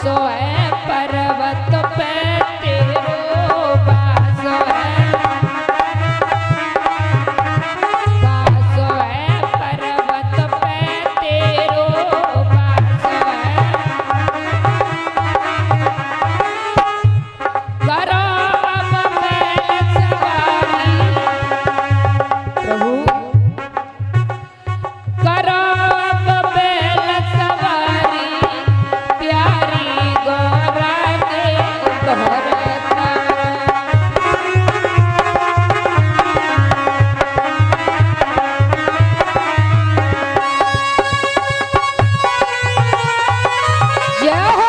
है पर्वत पे तेरो वास है, वास है पर्वत पे तेरो वास है। करो अब मैं सवारी प्रभु, करो अब बैल सवारी प्यारी गौरा के घर का। जय हो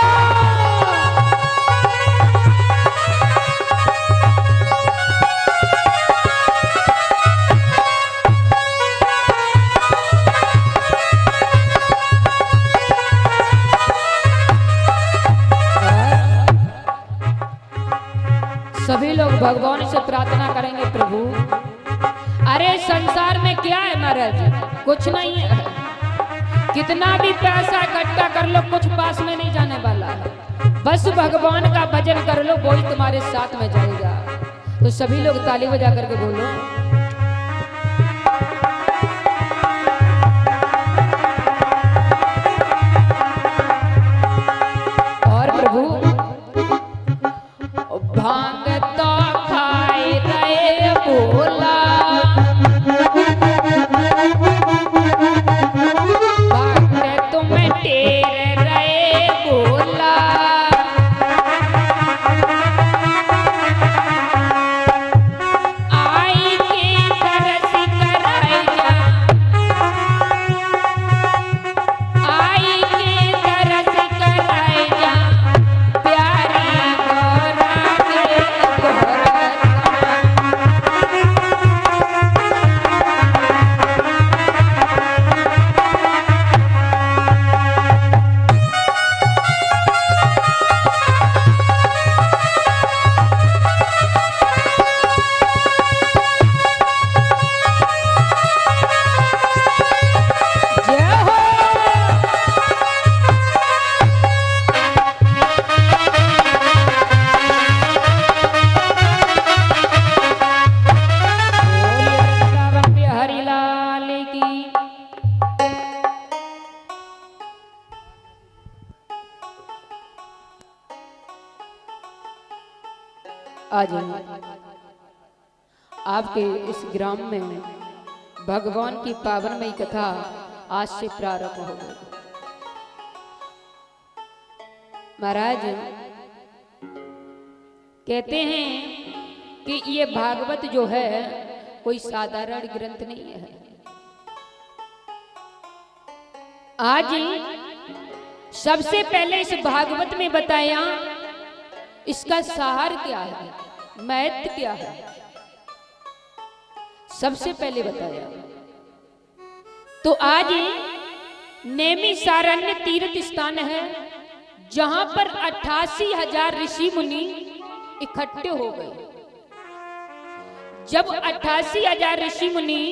सभी लोग भगवान से प्रार्थना करेंगे प्रभु, अरे संसार में क्या है महाराज, कुछ नहीं है। कितना भी पैसा इकट्ठा कर लो कुछ पास में नहीं जाने वाला है। बस भगवान का भजन कर लो, वही तुम्हारे साथ में जाएगा। तो सभी लोग ताली बजा करके बोलो। और प्रभु भांग तो खाए रहे भोला, बात तुम टेर रहे भोला। आई के तरस कराई जा, आई के तरस कराई जा प्यारी गौरा के घर का। जय हो बोलिए वृंदावन बिहारी लाल की। आज आपके इस ग्राम में भगवान की पावनमयी कथा आज से प्रारंभ हो गई। महाराज कहते हैं कि ये भागवत जो है कोई साधारण ग्रंथ नहीं है। आज सबसे पहले इस भागवत में बताया इसका सार क्या है, महत्व क्या है, सबसे पहले बताया। तो आज नैमिषारण्य तीर्थ स्थान है जहां पर 88,000 ऋषि मुनि इकट्ठे हो गए। जब 88,000 ऋषि मुनि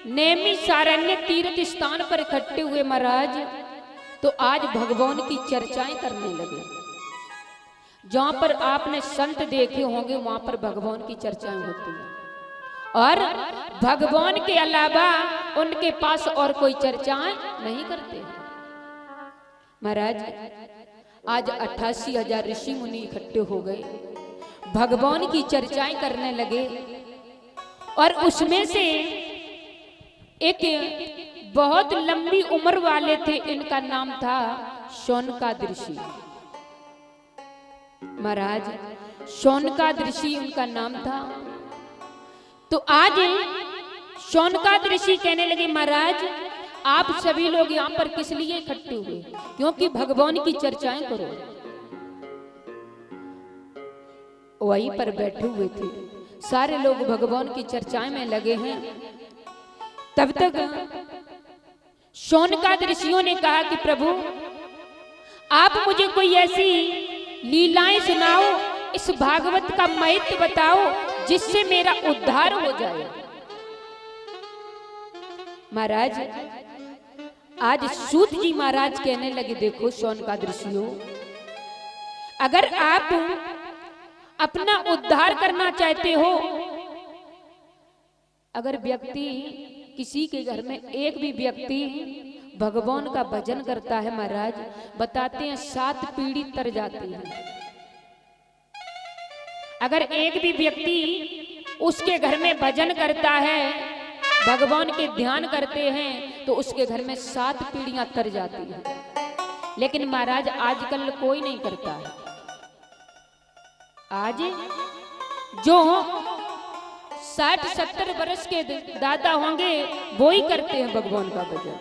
नैमिषारण्य तीर्थ स्थान पर इकट्ठे हुए महाराज, तो आज भगवान की चर्चाएं करने लगे। जहां पर आपने संत देखे होंगे वहां पर भगवान की चर्चाएं होती हैं, और भगवान के अलावा उनके पास और कोई चर्चाएं नहीं करते। महाराज आज 88,000 ऋषि मुनि इकट्ठे हो गए, भगवान की चर्चाएं करने लगे। और उसमें से एक बहुत लंबी उम्र वाले थे, इनका नाम था शौनकादि ऋषि। महाराज शौनकादि ऋषि उनका नाम था। तो आज शौनकादि ऋषि कहने लगे, महाराज आप सभी लोग यहाँ पर किस लिए इकट्ठे हुए? क्योंकि भगवान की चर्चाएं करो। वहीं पर बैठे हुए थे, सारे लोग भगवान की चर्चाएं में लगे हैं। तब तक शौनकादि ऋषियों ने कहा कि प्रभु आप मुझे कोई ऐसी लीलाएं सुनाओ, इस भागवत का महत्व बताओ जिससे मेरा उद्धार हो जाए। महाराज आज सूत जी महाराज कहने लगे, देखो शौनकादि ऋषियों, अगर आप अपना उद्धार करना चाहते हो, अगर व्यक्ति किसी के घर में एक भी व्यक्ति भगवान का भजन करता है महाराज, बताते हैं 7 पीढ़ी तर जाती है। अगर एक भी व्यक्ति उसके घर में भजन करता है, भगवान के ध्यान करते हैं, तो उसके घर में 7 पीढ़ियां तर जाती हैं। लेकिन महाराज आजकल कोई नहीं करता है। आज जो 60-70 वर्ष के दादा होंगे वो ही करते हैं भगवान का भजन।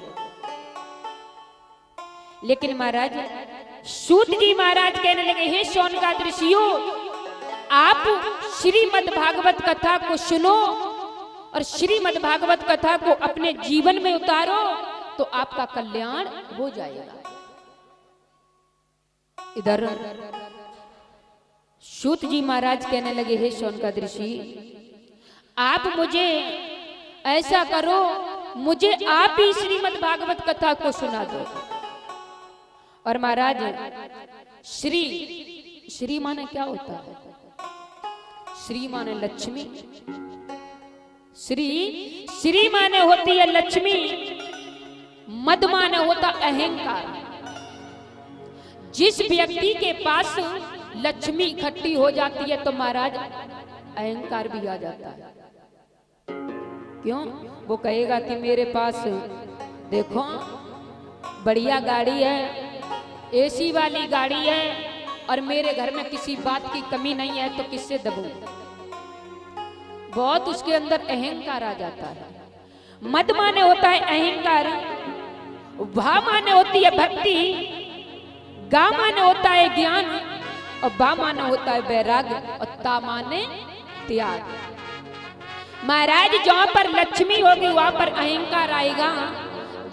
लेकिन महाराज सूत जी महाराज कहने लगे, हे सोनकाद्रि ऋषियों, आप श्रीमद् भागवत कथा को सुनो और श्रीमद् भागवत कथा को अपने जीवन में उतारो तो आपका कल्याण हो जाएगा। इधर सूत जी महाराज कहने लगे, हे सोनकाद्रि ऋषि, आप मुझे ऐसा करो, मुझे आप ही श्रीमद् भागवत कथा को सुना दो। और महाराज श्री माने क्या होता है? श्री माने लक्ष्मी, श्री माने होती है लक्ष्मी, मद माने होता अहंकार। जिस व्यक्ति के पास लक्ष्मी इकट्ठी हो जाती है तो महाराज अहंकार भी आ जाता है। क्यों? वो कहेगा कि मेरे पास देखो बढ़िया गाड़ी है, एसी वाली गाड़ी है, और मेरे घर में किसी बात की कमी नहीं है, तो किससे दबूं? बहुत उसके अंदर अहंकार आ जाता है। मद माने होता है अहंकार, भा माने होती है भक्ति, गा माने होता है ज्ञान, और बा माने होता है वैराग्य, और ता माने त्याग। महाराज जहां पर लक्ष्मी होगी वहां पर अहंकार आएगा,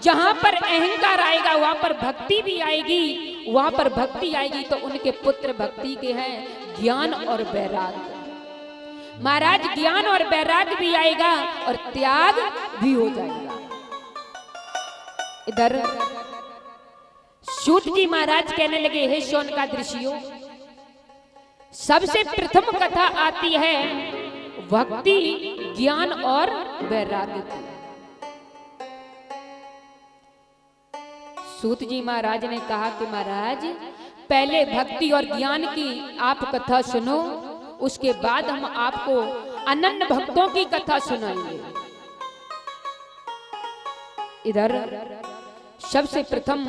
जहां पर अहंकार आएगा वहां पर भक्ति भी आएगी, वहां पर भक्ति आएगी तो उनके पुत्र भक्ति के हैं ज्ञान और वैराग्य। महाराज ज्ञान और वैराग्य भी आएगा और त्याग भी हो जाएगा। इधर सूत जी महाराज कहने लगे, हे सोनकाद्रि ऋषियों, सबसे प्रथम कथा आती है भक्ति, ज्ञान और वैराग्य की। सूत जी महाराज ने कहा कि महाराज पहले भक्ति और ज्ञान की आप कथा सुनो, उसके बाद हम आपको अनन्य भक्तों की कथा सुनाएंगे। इधर सबसे प्रथम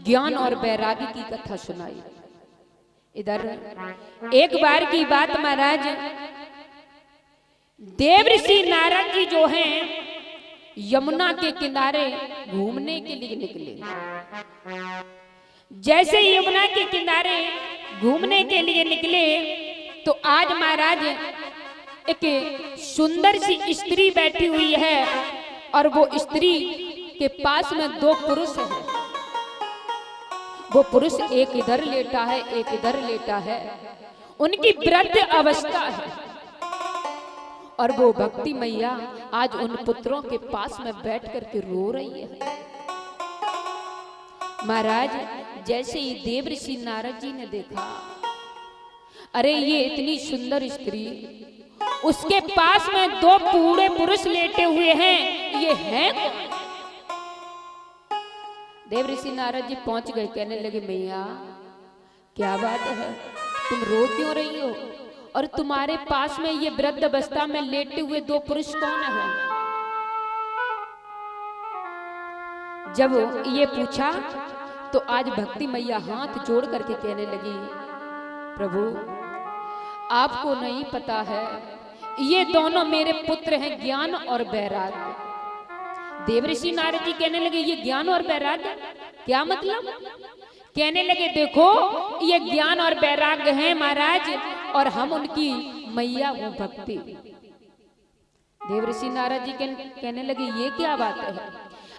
ज्ञान और वैराग्य की कथा सुनाई। इधर एक बार की बात महाराज, देवर्षि नारद जी जो हैं यमुना के किनारे घूमने के लिए निकले। जैसे यमुना के किनारे घूमने के लिए निकले तो आज महाराज एक सुंदर सी स्त्री बैठी हुई है, और वो स्त्री के पास में 2 पुरुष हैं। वो पुरुष एक इधर लेटा है, एक इधर लेटा है, उनकी वृद्ध अवस्था है, और वो भक्ति मैया आज उन पुत्रों के पास में बैठ करके रो रही है। महाराज जैसे ही देवर्षि नारद जी ने देखा, अरे ये इतनी सुंदर स्त्री, उसके पास में 2 बूढ़े पुरुष लेटे हुए हैं, ये हैं कौन? देवर्षि नारद जी पहुंच गए, कहने लगे, मैया क्या बात है, तुम रो क्यों रही हो? और तुम्हारे पास में ये वृद्ध अवस्था में लेटे हुए 2 पुरुष कौन है? जब ये पूछा तो आज भक्ति मैया हाथ जोड़ करके कहने लगी, प्रभु आपको नहीं पता है, ये दोनों मेरे पुत्र हैं, ज्ञान और वैराग्य। देवर्षि नारद जी कहने लगे, ये ज्ञान और वैराग्य क्या मतलब? कहने लगे, देखो ये ज्ञान और वैराग्य हैं महाराज, और हम उनकी मैया हूं भक्ति। देवर्षि नारद जी कहने लगे, ये क्या बात है?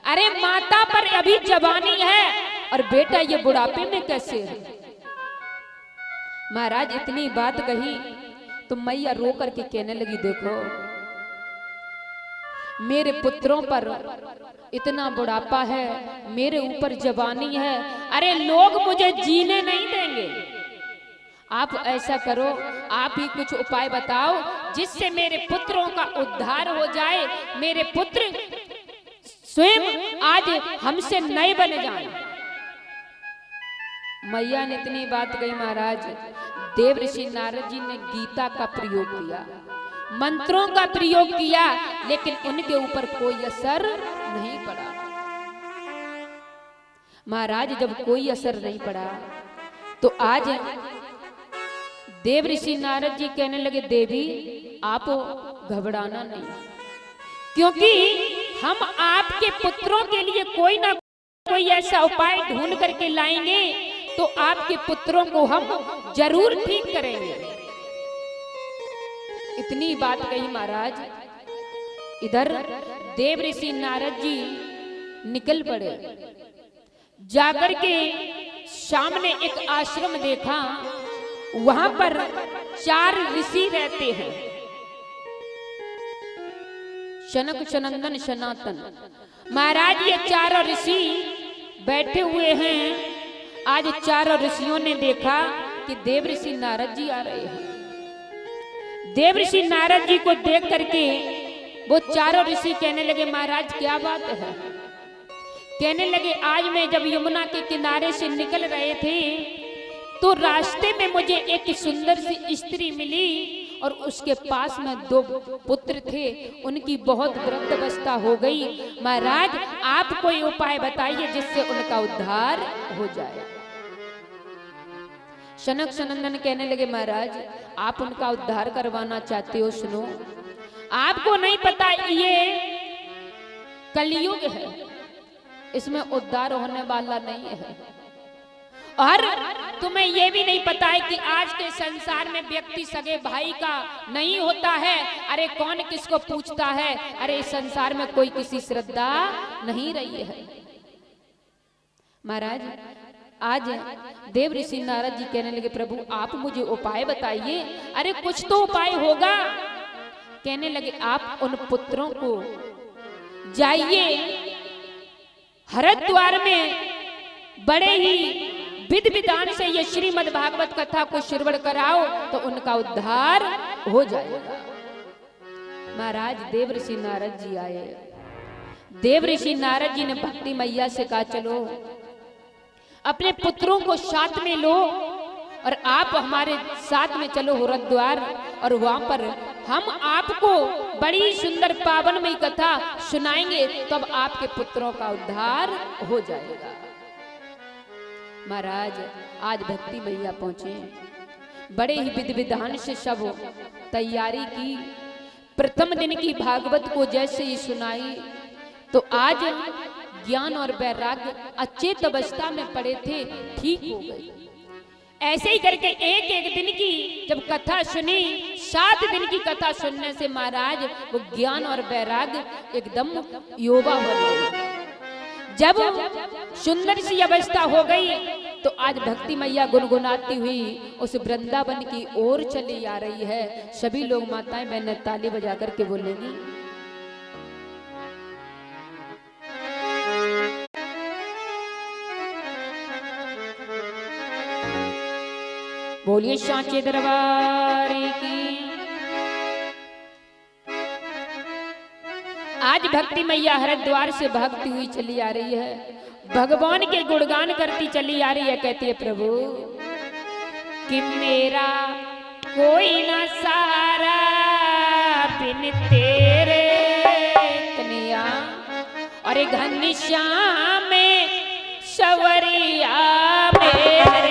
अरे माता पर अभी जवानी है और बेटा ये बुढ़ापे में कैसे है? महाराज इतनी बात कही तो मैया रो करके कहने लगी, देखो मेरे पुत्रों पर इतना बुढ़ापा है, मेरे ऊपर जवानी है, अरे लोग मुझे जीने नहीं देंगे। आप ऐसा करो, आप ही कुछ उपाय बताओ जिससे मेरे पुत्रों का उद्धार हो जाए, मेरे पुत्र स्वयं आज हमसे नए बन जाएं। मैया ने इतनी बात कही महाराज, देव ऋषि नारद जी ने गीता का प्रयोग किया, मंत्रों का प्रयोग किया, लेकिन उनके ऊपर कोई असर नहीं पड़ा। महाराज जब कोई असर नहीं पड़ा तो आज देव ऋषि नारद जी कहने लगे, देवी आप घबराना नहीं, क्योंकि हम आपके पुत्रों के लिए कोई ना कोई ऐसा उपाय ढूंढ करके लाएंगे तो आपके पुत्रों को हम जरूर ठीक करेंगे। इतनी बात कही महाराज। इधर देव ऋषि नारद जी निकल पड़े, जाकर के सामने एक आश्रम देखा, वहां पर 4 ऋषि रहते हैं, शनक सनंदन सनातन। महाराज ये 4 ऋषि बैठे हुए हैं। आज 4 ऋषियों ने देखा कि देव ऋषि नारद जी आ रहे हैं। देव ऋषि नारद जी को देख करके वो 4 ऋषि कहने लगे, महाराज क्या बात है? कहने लगे, आज मैं जब यमुना के किनारे से निकल रहे थे तो रास्ते में मुझे एक सुंदर सी स्त्री मिली और उसके पास में 2 पुत्र थे, उनकी बहुत वृद्धावस्था हो गई। महाराज आप कोई उपाय बताइए जिससे उनका उद्धार हो जाए। शनक सनंदन कहने लगे, महाराज आप उनका उद्धार करवाना चाहते हो, सुनो, आपको नहीं पता ये कलयुग है, इसमें उद्धार होने वाला नहीं है। और तुम्हें यह भी नहीं पता है कि आज के संसार में व्यक्ति सगे भाई का नहीं होता है। अरे कौन किसको पूछता है? अरे इस संसार में कोई किसी श्रद्धा नहीं रही है। महाराज आज देव ऋषि नारद जी कहने लगे, प्रभु आप मुझे उपाय बताइए। अरे कुछ तो उपाय होगा। कहने लगे, आप उन पुत्रों को जाइए हरिद्वार में बड़े ही विधि विधान से ये श्रीमद् भागवत कथा को श्रवण कराओ तो उनका उद्धार हो जाएगा। महाराज देव ऋषि नारद जी आए। देव ऋषि नारद जी ने भक्ति मैया से कहा, चलो अपने पुत्रों को साथ में लो और आप हमारे साथ में चलो हरिद्वार, और वहां पर हम आपको बड़ी सुंदर पावनमयी कथा सुनाएंगे, तब आपके पुत्रों का उद्धार हो जाएगा। महाराज आज भक्ति मैया पहुंचे, बड़े ही विधि विधान से सब तैयारी की। प्रथम दिन की भागवत को जैसे ही सुनाई तो आज ज्ञान और वैराग्य अचेत अवस्था में पड़े थे, ठीक हो गई। ऐसे ही करके एक दिन की जब कथा सुनी, 7 दिन की कथा सुनने से महाराज वो ज्ञान और वैराग्य एकदम योगा हो गए। जब सुंदर सी अवस्था हो गई तो आज भक्ति मैया गुनगुनाती हुई उस वृंदावन की ओर चली आ रही है। सभी लोग माताएं बहनें ताली बजा करके बोलेंगी, बोलिए सांचे दरबार की। आज भक्ति मैया हरिद्वार से भागती हुई चली आ रही है, भगवान के गुणगान करती चली आ रही है। कहती है, प्रभु कि मेरा कोई ना सारा बिन तेरे कन्हैया, और घनश्याम में सवरिया मेरे।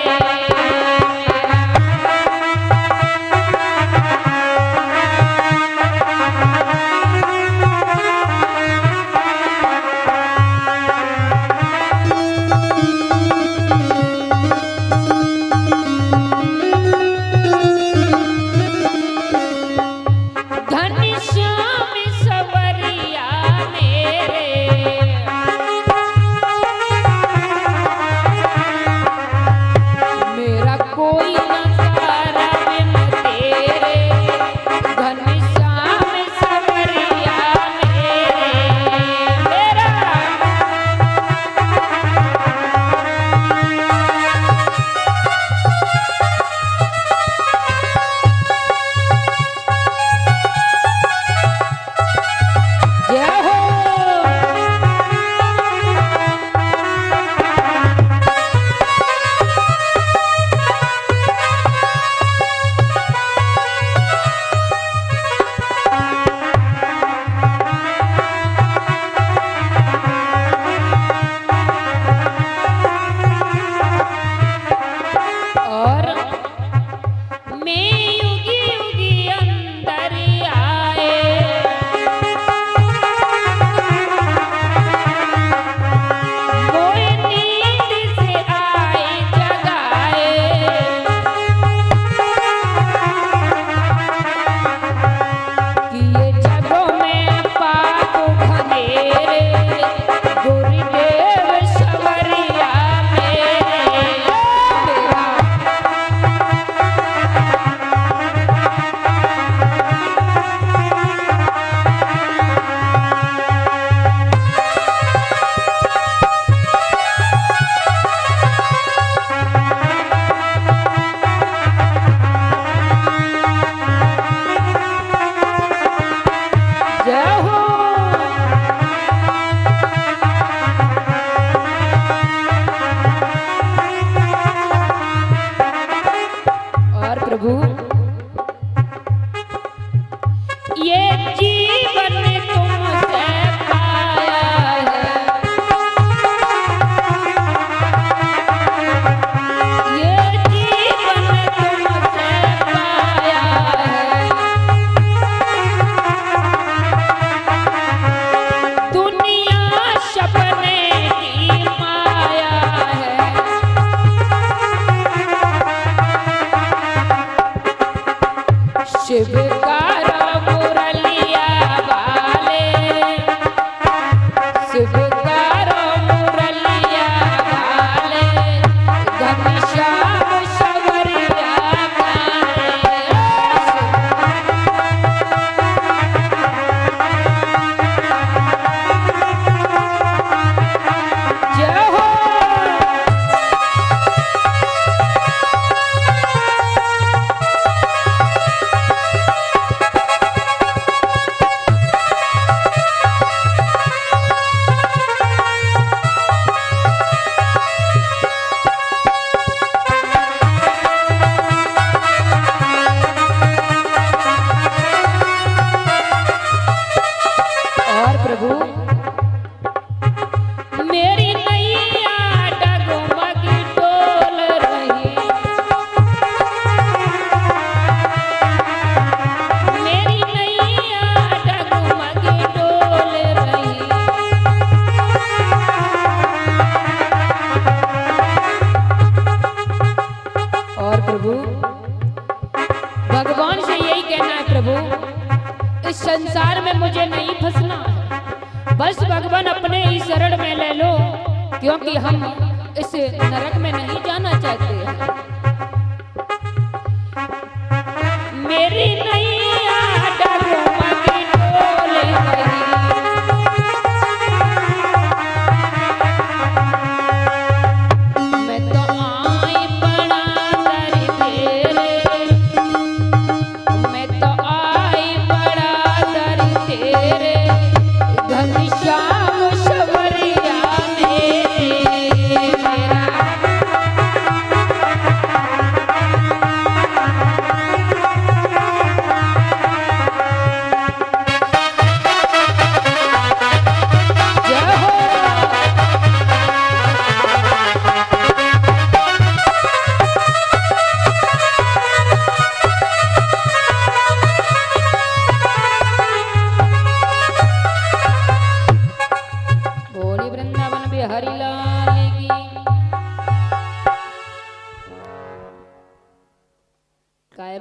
इस संसार में मुझे नहीं फंसना है, बस भगवान अपने ही शरण में ले लो, क्योंकि हम इस नरक में नहीं जाना चाहते हैं। मेरी नैया डगमगी डोल गई, मैं तो आई बड़ा दर तेरे, मैं तो आई बड़ा दर तेरे, घनश्याम सवरिया मेरा।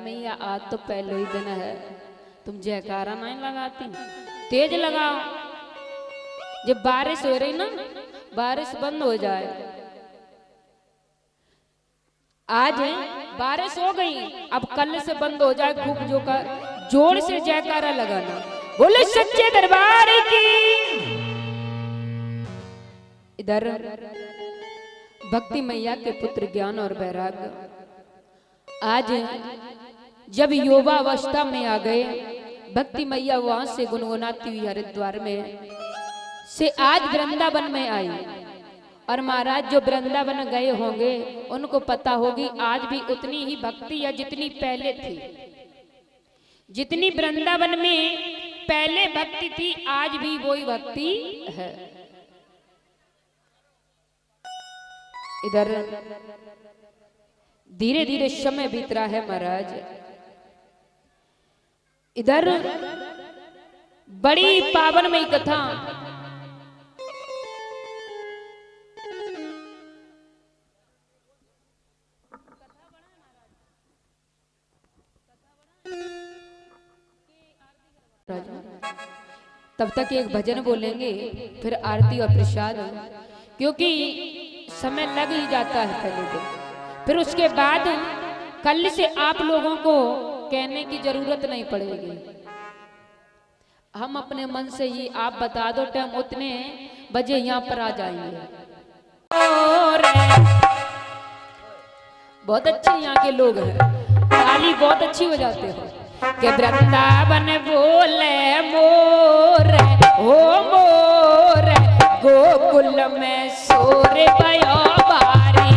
मैया आज तो पहले ही दिन है, तुम जयकारा नहीं लगाती, तेज लगाओ। जब बारिश हो रही ना, बारिश बंद हो जाए। आज बारिश हो गई, अब कल से बंद हो जाए, खूब जोर से जयकारा लगाना। बोले सच्चे दरबार की। इधर भक्ति मैया के पुत्र ज्ञान और वैराग्य आज जब युवावस्था में आ गए, भक्ति मैया वहां से गुनगुनाती हुई हरिद्वार में से आज वृंदावन में आई। और महाराज जो वृंदावन गए होंगे उनको पता होगी आज भी उतनी ही भक्ति है जितनी पहले थी। जितनी वृंदावन में पहले भक्ति थी आज भी वही भक्ति है। इधर धीरे धीरे समय बीत रहा है महाराज। इधर बड़ी पावनमयी कथा तब तक एक भजन बोलेंगे, फिर आरती और प्रसाद, क्योंकि समय लग ही जाता है पहले दिन। फिर उसके बाद कल से आप लोगों को कहने की जरूरत नहीं पड़ेगी। हम अपने मन से ही आप बता दो टाइम, उतने बजे यहाँ पर आ जाएंगे। और बहुत अच्छे यहाँ के लोग हैं, ताली बहुत अच्छी हो जाते हो। कि वृंदावन बोले मोर हो मोर, गोकुल में सोर भयो बारी।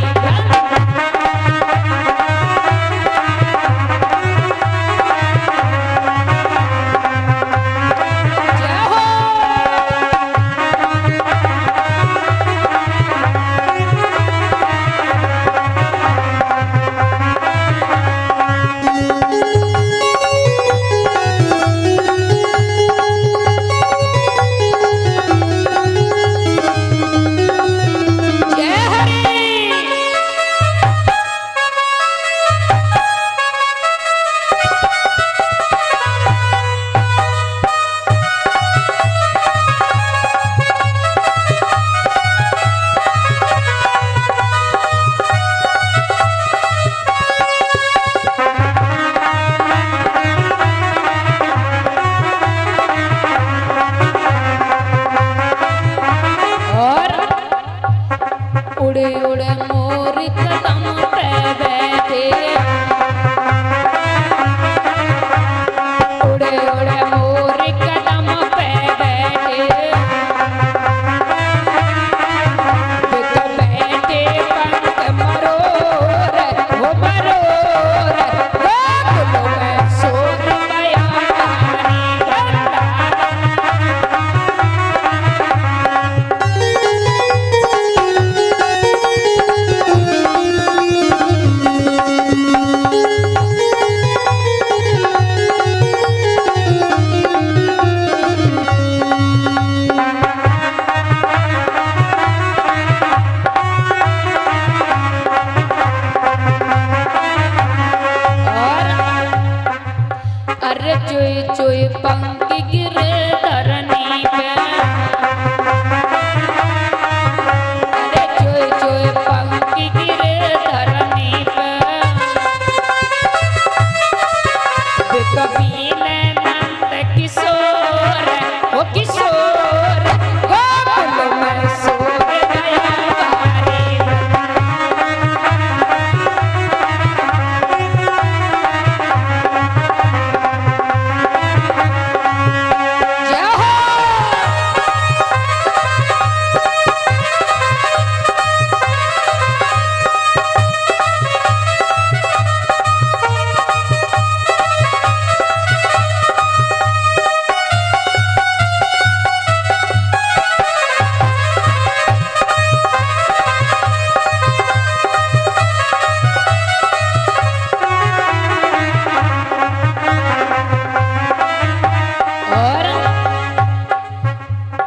चुई चुई पंख पंखी गिरे धरनी पे, अरे चोय चोय पंखी गिरे धरनी पे, कबीले नंद किशोर ओ किशोर गोकुल में सोर गया भारी। जय हो।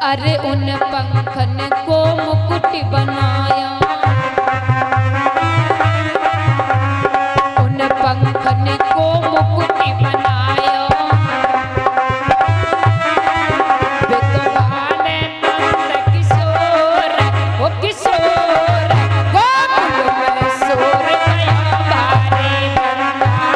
अरे उन पंखन को मुकुट बनाया, उन पंखन को मुकुट बनाया, बेतवाले नंद किशोर ओ किशोर गोकुल में सोर गया भारी वृंदावन।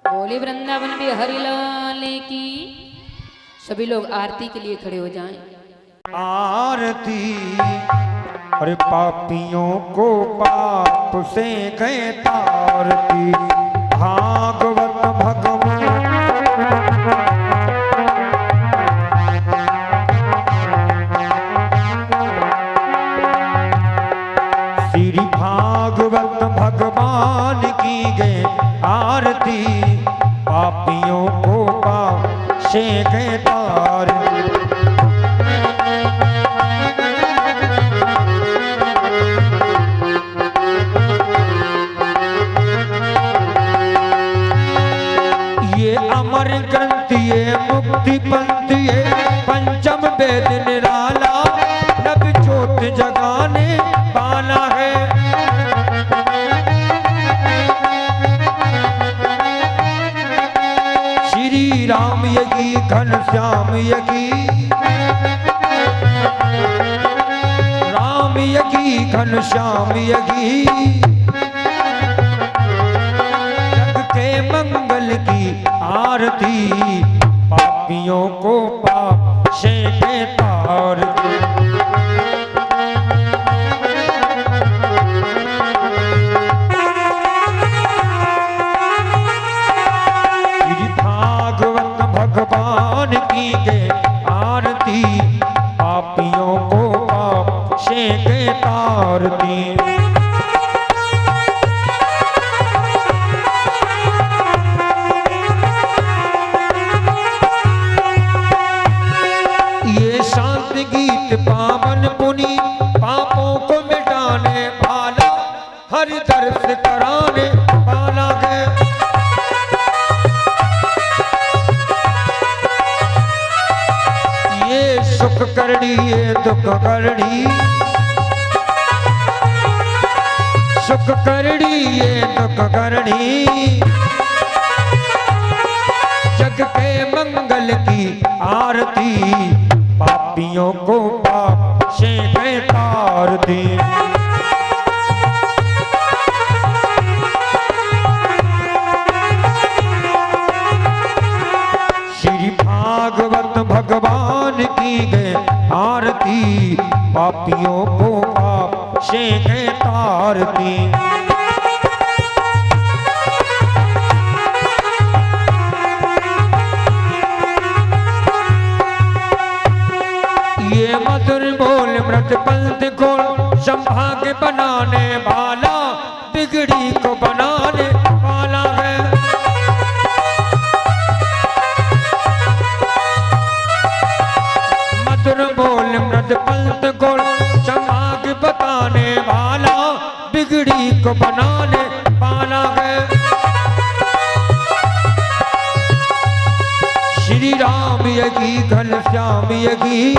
बोली वृंदावन बिहारी लाल की। सभी लोग आरती के लिए खड़े हो जाएं। आरती। अरे पापियों को पाप से गए तारती, भागवत भगवान श्री भागवत भगवान की गए आरती, पापियों को पाप से गए तारती। ये अमर ग्रंथ, ये मुक्ति पंथ, ये पंचम वेद निराला, नब ज्योत जगाने वाला है। श्री राम यगी घनश्याम यगी, राम यगी घनश्याम यगी, जग के मंगल की आरती, पापियों को पाप से के तारती। श्री भागवत भगवान की गए आरती, पापियों को पाप से के तारती। गीत पावन पुनि, पापों को मिटाने वाला, हरि दर्श करा सुख करनी ये दुख करनी, सुख करनी ये दुख करनी, जग के मंगल की आरती, पापियों को पाप से तार दी। श्री भागवत भगवान की गए आरती, पापियों को पाप से तार दी। ये मधुर बोल मृत पंथ को संभाग बनाने वाला, बिगड़ी को बनाने वाला है। मधुर बोल मृत पंथ को संभाग बताने वाला, बिगड़ी को बनाने वाला है। श्री राम यगी घनश्याम यगी,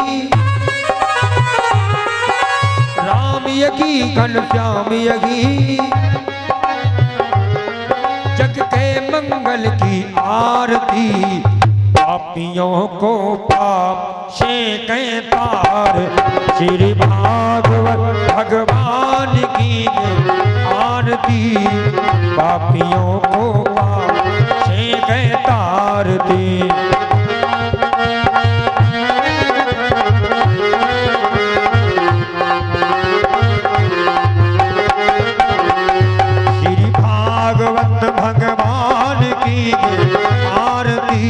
राम यगी घनश्याम यगी, जग के मंगल की आरती, पापियों को पाप से कह तार। श्री भागवत भगवान की आरती, पापियों को पाप से कह तार दी। भगवान की आरती,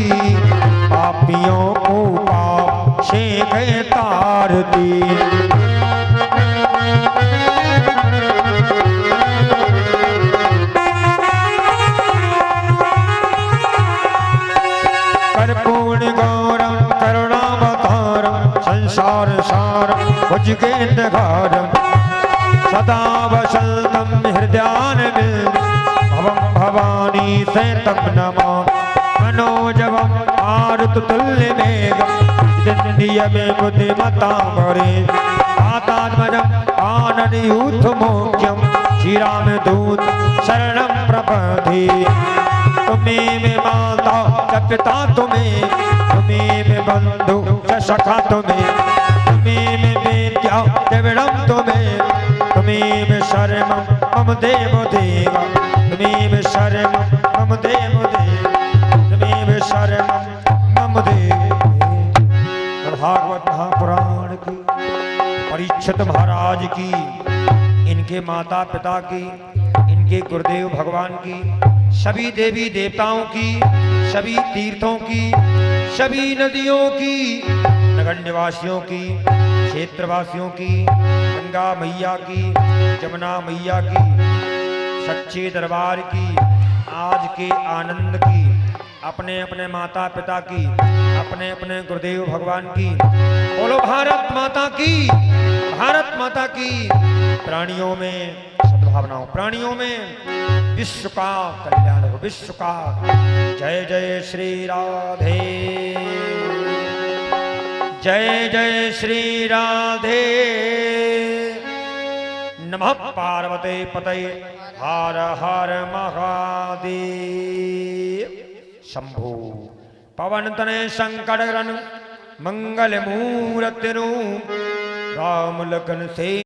पापियों को पाप से गए तारती। कर्पूर्ण गौरम करुणावतारम, संसार सारम भुजगेन्द्रहारम, सदा वसंतम हृदयानंद, भवानी से तम नमा, मनोजवम आरुतुल्य मेघम, में बुद्धिमता भरे, आतात्मजम आनंदयूथ मोक्ष्यम, श्री राम दूत शरणम प्रपदे। तुम्हें में माता च पिता तुम्हें, तुम्हें में बंधु च सखा तुम्हें, तुम्हें में विद्या द्रविड़म तुम्हें, तुम्हें में शरणम मम देव देवा, तुम्हें शरण मम देव देव, तुम्हें शरण मम देव। भागवत महापुराण की, परीक्षित महाराज की, इनके माता पिता की, इनके गुरुदेव भगवान की, सभी देवी देवताओं की, सभी तीर्थों की, सभी नदियों की, नगर निवासियों की, क्षेत्रवासियों की, गंगा मैया की, जमुना मैया की, सच्चे दरबार की, आज के आनंद की, अपने अपने माता पिता की, अपने अपने गुरुदेव भगवान की। बोलो भारत माता की, भारत माता की। प्राणियों में सद्भावनाओं, प्राणियों में विश्व का कल्याण हो, विश्व का। जय जय श्री राधे, जय जय श्री राधे। नमः पार्वते पतये, हर हर महादेव। शंभो पवन तनय संकट रन, मंगल मूर्ति रूप, राम लखन से